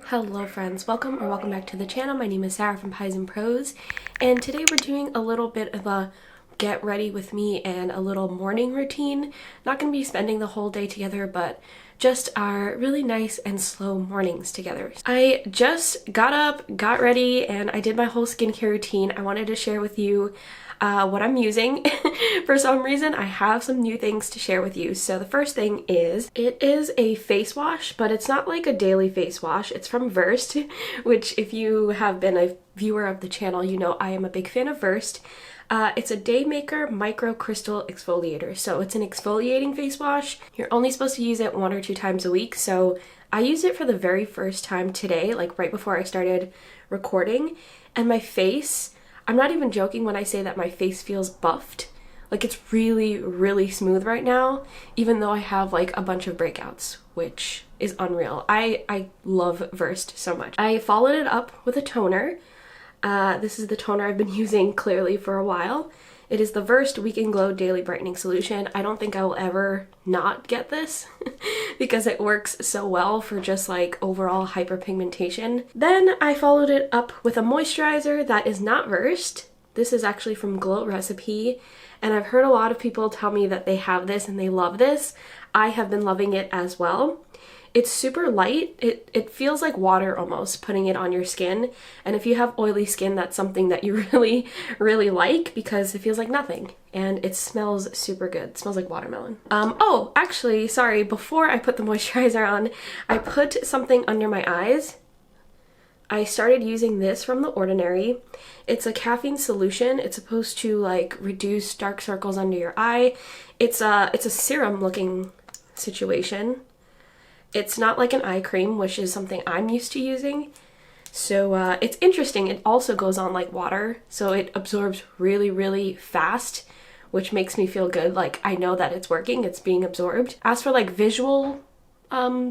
Hello friends, welcome back to the channel. My name is Sarah from PIESNPROSE, and today we're doing a little bit of a get ready with me and a little morning routine. Not going to be spending the whole day together, but just our really nice and slow mornings together. I just got up, got ready, and I did my whole skincare routine. I wanted to share with you what I'm using. For some reason, I have some new things to share with you. So the first thing is, it is a face wash, but it's not like a daily face wash. It's from Versed, which if you have been a viewer of the channel, you know I am a big fan of Versed. It's a Day Maker Micro Crystal Exfoliator. So it's an exfoliating face wash. You're only supposed to use it 1 or 2 times a week. So I used it for the very first time today, like right before I started recording, and my face, I'm not even joking when I say that my face feels buffed. Like it's really, really smooth right now, even though I have like a bunch of breakouts, which is unreal. I love Versed so much. I followed it up with a toner. This is the toner I've been using clearly for a while. It is the Versed Week and Glow Daily Brightening Solution. I don't think I will ever not get this because it works so well for just like overall hyperpigmentation. Then I followed it up with a moisturizer that is not Versed. This is actually from Glow Recipe, and I've heard a lot of people tell me that they have this and they love this. I have been loving it as well. It's super light. It feels like water almost, putting it on your skin. And if you have oily skin, that's something that you really, really like because it feels like nothing. And it smells super good. It smells like watermelon. Oh, actually, sorry, before I put the moisturizer on, I put something under my eyes. I started using this from The Ordinary. It's a caffeine solution. It's supposed to like reduce dark circles under your eye. It's a serum looking situation. It's not like an eye cream, which is something I'm used to using. So it's interesting. It also goes on like water, so it absorbs really, really fast, which makes me feel good. Like I know that it's working, it's being absorbed. As for like visual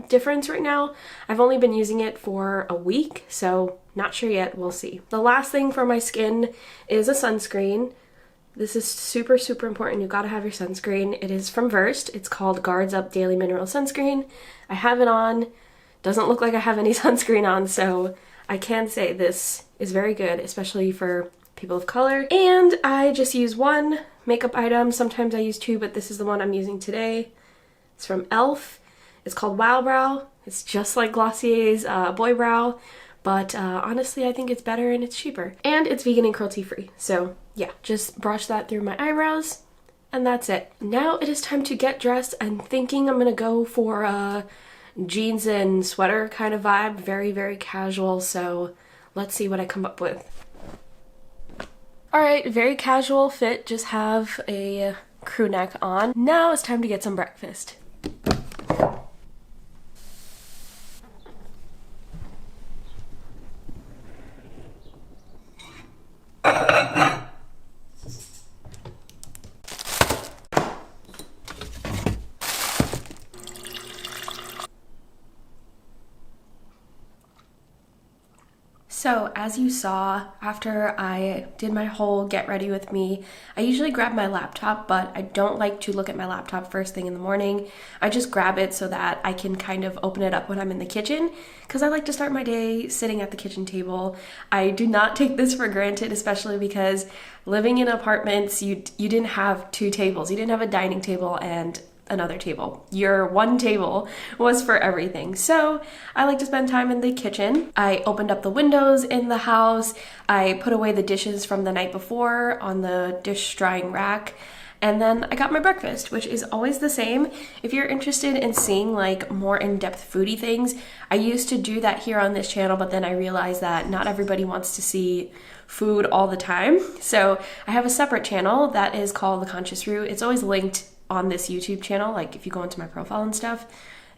difference right now, I've only been using it for a week, so not sure yet, we'll see. The last thing for my skin is a sunscreen. This is super, super important. You gotta have your sunscreen. It is from Versed. It's called Guards Up Daily Mineral Sunscreen. I have it on. Doesn't look like I have any sunscreen on, so I can say this is very good, especially for people of color. And I just use one makeup item. Sometimes I use 2, but this is the one I'm using today. It's from e.l.f. It's called Wow Brow. It's just like Glossier's Boy Brow, but honestly, I think it's better and it's cheaper. And it's vegan and cruelty free. So yeah, just brush that through my eyebrows and that's it. Now it is time to get dressed. I'm thinking I'm gonna go for a jeans and sweater kind of vibe. Very, very casual. So let's see what I come up with. All right, very casual fit. Just have a crew neck on. Now it's time to get some breakfast. So as you saw, after I did my whole get ready with me, I usually grab my laptop, but I don't like to look at my laptop first thing in the morning. I just grab it so that I can kind of open it up when I'm in the kitchen, because I like to start my day sitting at the kitchen table. I do not take this for granted, especially because living in apartments, you didn't have 2 tables. You didn't have a dining table and another table. Your one table was for everything. So I like to spend time in the kitchen. I opened up the windows in the house. I put away the dishes from the night before on the dish drying rack. And then I got my breakfast, which is always the same. If you're interested in seeing like more in-depth foodie things, I used to do that here on this channel, but then I realized that not everybody wants to see food all the time. So I have a separate channel that is called The Conscious Root. It's always linked on this YouTube channel, like if you go into my profile and stuff,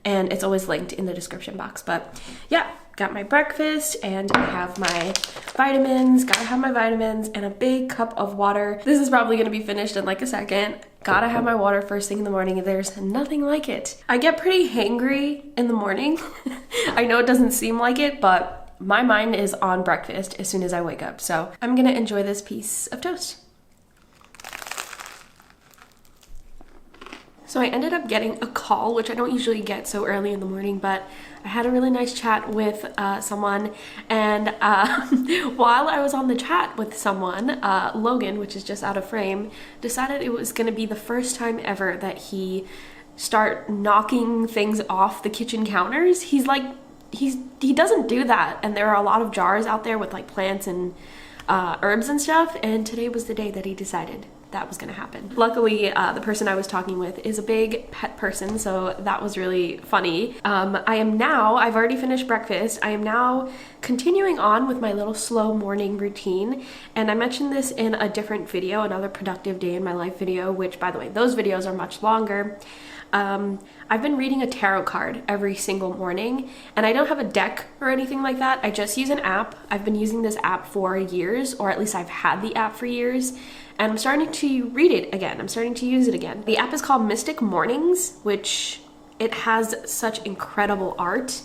and it's always linked in the description box. But yeah, got my breakfast and I have my vitamins. Gotta have my vitamins and a big cup of water. This is probably gonna be finished in like a second. Gotta have my water first thing in the morning. There's nothing like it. I get pretty hangry in the morning. I know it doesn't seem like it, but my mind is on breakfast as soon as I wake up. So I'm gonna enjoy this piece of toast. So I ended up getting a call, which I don't usually get so early in the morning, but I had a really nice chat with someone, and while I was on the chat with someone, Logan, which is just out of frame, decided it was going to be the first time ever that he start knocking things off the kitchen counters. He's like, he doesn't do that, and there are a lot of jars out there with like plants and herbs and stuff, and today was the day that he decided that was gonna happen. Luckily, the person I was talking with is a big pet person, so that was really funny. I've already finished breakfast. I am now continuing on with my little slow morning routine, and I mentioned this in a different video, another productive day in my life video, which, by the way, those videos are much longer. I've been reading a tarot card every single morning, and I don't have a deck or anything like that. I just use an app. I've been using this app for years, or at least I've had the app for years, and I'm starting to read it again. I'm starting to use it again. The app is called Mystic Mornings, which it has such incredible art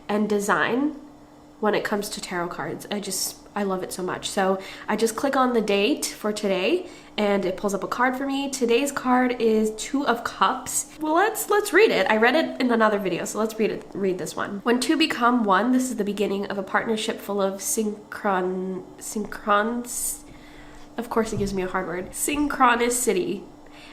and design when it comes to tarot cards. I love it so much. So I just click on the date for today and it pulls up a card for me. Today's card is Two of Cups. Well, let's read it. I read it in another video, so let's read this one. When two become one, this is the beginning of a partnership full of of course it gives me a hard word, synchronicity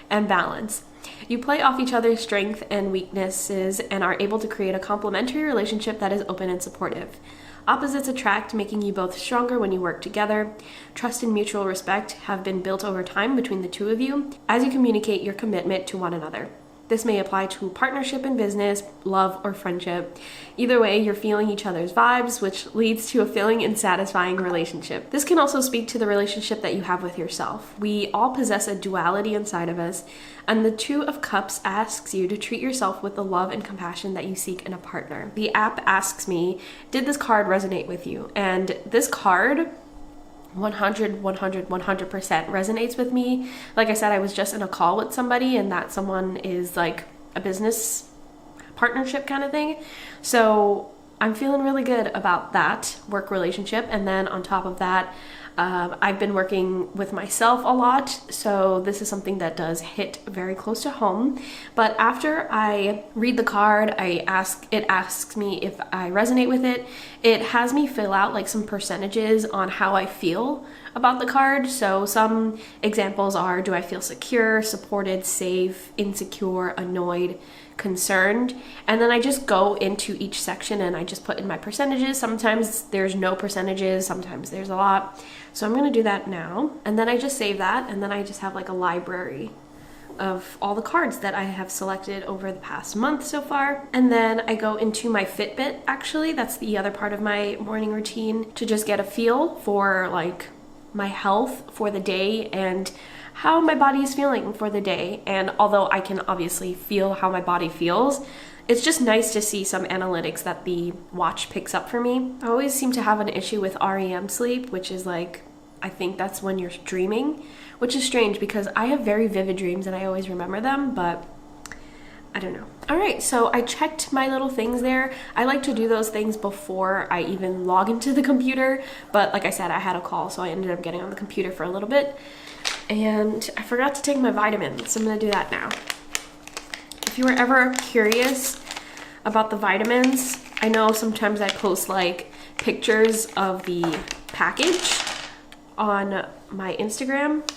and balance. You play off each other's strengths and weaknesses and are able to create a complementary relationship that is open and supportive. Opposites attract, making you both stronger when you work together. Trust and mutual respect have been built over time between the two of you as you communicate your commitment to one another. This may apply to partnership in business, love, or friendship. Either way, you're feeling each other's vibes, which leads to a filling and satisfying relationship. This can also speak to the relationship that you have with yourself. We all possess a duality inside of us, and the Two of Cups asks you to treat yourself with the love and compassion that you seek in a partner. The app asks me, did this card resonate with you? And this card 100% resonates with me. Like I said, I was just in a call with somebody, and that someone is like a business partnership kind of thing. So I'm feeling really good about that work relationship. And then on top of that, I've been working with myself a lot, so this is something that does hit very close to home. But after I read the card, it asks me if I resonate with it. It has me fill out like some percentages on how I feel about the card. So some examples are, do I feel secure, supported, safe, insecure, annoyed, concerned? And then I just go into each section and I just put in my percentages. Sometimes there's no percentages, sometimes there's a lot. So I'm going to do that now, and then I just save that, and then I just have like a library of all the cards that I have selected over the past month so far. And then I go into my Fitbit. Actually, that's the other part of my morning routine, to just get a feel for like my health for the day and how my body is feeling for the day. And although I can obviously feel how my body feels, it's just nice to see some analytics that the watch picks up for me. I always seem to have an issue with REM sleep, which is like, I think that's when you're dreaming, which is strange because I have very vivid dreams and I always remember them, but I don't know. All right, so I checked my little things there. I like to do those things before I even log into the computer, but like I said, I had a call, so I ended up getting on the computer for a little bit, and I forgot to take my vitamins, so I'm gonna do that now. If you were ever curious about the vitamins, I know sometimes I post like pictures of the package on my Instagram,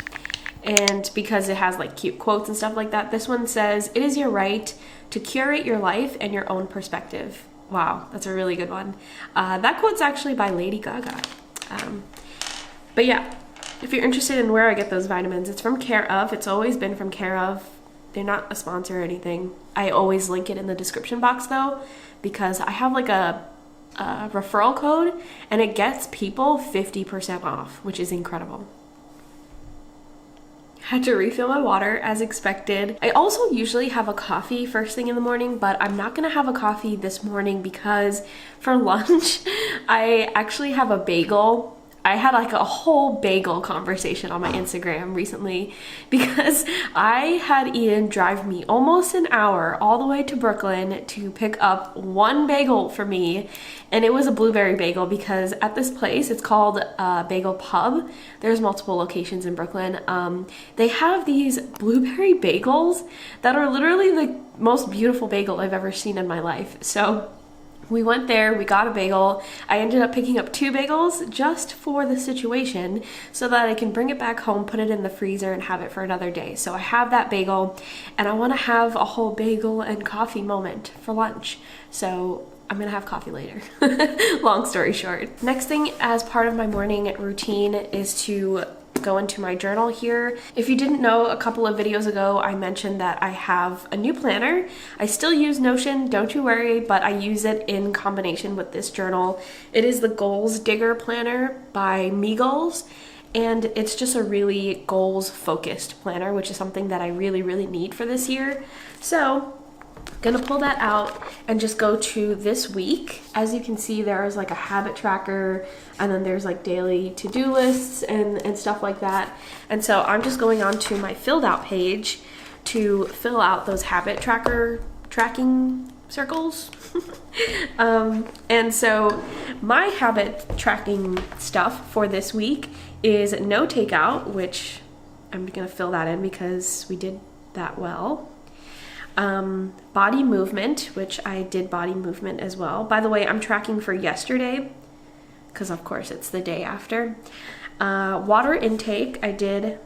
and because it has like cute quotes and stuff like that, this one says, "It is your right to curate your life and your own perspective." Wow, that's a really good one. That quote's actually by Lady Gaga. But yeah, if you're interested in where I get those vitamins, it's from Care Of. It's always been from Care Of. They're not a sponsor or anything. I always link it in the description box though, because I have like a referral code and it gets people 50% off, which is incredible. Had to refill my water as expected. I also usually have a coffee first thing in the morning, but I'm not gonna have a coffee this morning because for lunch, I actually have a bagel. I had like a whole bagel conversation on my Instagram recently because I had Ian drive me almost an hour all the way to Brooklyn to pick up one bagel for me, and it was a blueberry bagel because at this place, it's called Bagel Pub. There's multiple locations in Brooklyn. They have these blueberry bagels that are literally the most beautiful bagel I've ever seen in my life. So we went there, we got a bagel. I ended up picking up 2 bagels just for the situation so that I can bring it back home, put it in the freezer, and have it for another day. So I have that bagel, and I want to have a whole bagel and coffee moment for lunch. So I'm gonna have coffee later. Long story short. Next thing as part of my morning routine is to go into my journal here. If you didn't know, a couple of videos ago I mentioned that I have a new planner. I still use Notion, don't you worry, but I use it in combination with this journal. It is the Goals Digger Planner by Me Goals, and it's just a really goals focused planner, which is something that I really need for this year. So gonna pull that out and just go to this week. As you can see, there is like a habit tracker, and then there's like daily to-do lists and stuff like that. And so I'm just going on to my filled out page to fill out those habit tracking circles. And so my habit tracking stuff for this week is no takeout, which I'm gonna fill that in because we did that well. Body movement, which I did body movement as well. By the way, I'm tracking for yesterday because of course it's the day after. Water intake, I did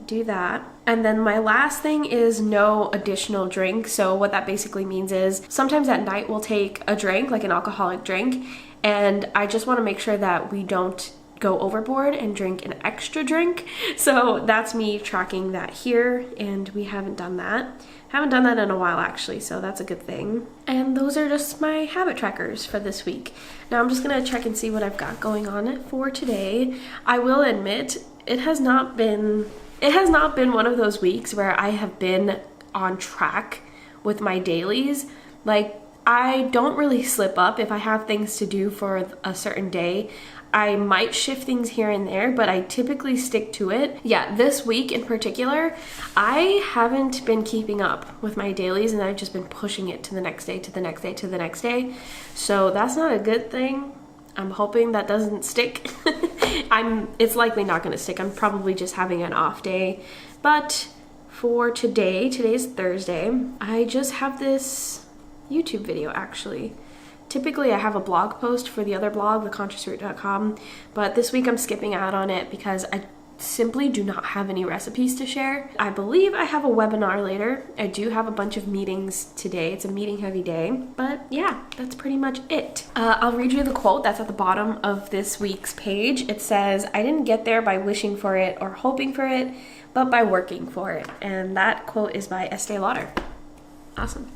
do that. And then my last thing is no additional drink. So what that basically means is sometimes at night we'll take a drink, like an alcoholic drink, and I just want to make sure that we don't go overboard and drink an extra drink. So that's me tracking that here, and we haven't done that. Haven't done that in a while actually, so that's a good thing. And those are just my habit trackers for this week. Now I'm just gonna check and see what I've got going on for today. I will admit, it has not been one of those weeks where I have been on track with my dailies. Like, I don't really slip up if I have things to do for a certain day. I might shift things here and there, but I typically stick to it. Yeah, this week in particular, I haven't been keeping up with my dailies, and I've just been pushing it to the next day, to the next day, to the next day. So that's not a good thing. I'm hoping that doesn't stick. It's likely not gonna stick. I'm probably just having an off day. But for today's Thursday, I just have this YouTube video actually. Typically I have a blog post for the other blog, theconsciousroot.com, but this week I'm skipping out on it because I simply do not have any recipes to share. I believe I have a webinar later. I do have a bunch of meetings today. It's a meeting heavy day, but yeah, that's pretty much it. I'll read you the quote that's at the bottom of this week's page. It says, "I didn't get there by wishing for it or hoping for it, but by working for it." And that quote is by Estee Lauder. Awesome.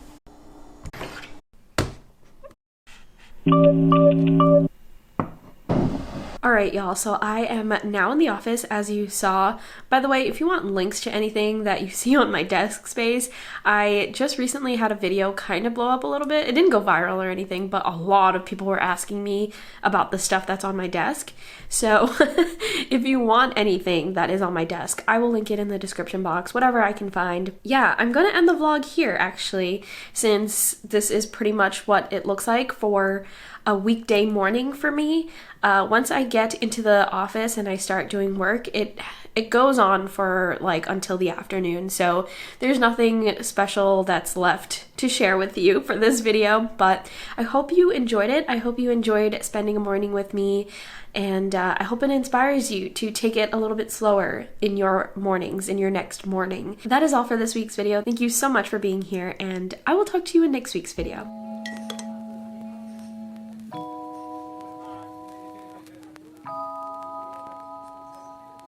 Alright y'all, so I am now in the office, as you saw. By the way, if you want links to anything that you see on my desk space, I just recently had a video kind of blow up a little bit. It didn't go viral or anything, but a lot of people were asking me about the stuff that's on my desk. So if you want anything that is on my desk, I will link it in the description box, whatever I can find. Yeah, I'm gonna end the vlog here actually, since this is pretty much what it looks like for a weekday morning for me. Once I get into the office and I start doing work, it goes on for like until the afternoon. So there's nothing special that's left to share with you for this video, but I hope you enjoyed it. I hope you enjoyed spending a morning with me, and I hope it inspires you to take it a little bit slower in your mornings, in your next morning. That is all for this week's video. Thank you so much for being here, and I will talk to you in next week's video.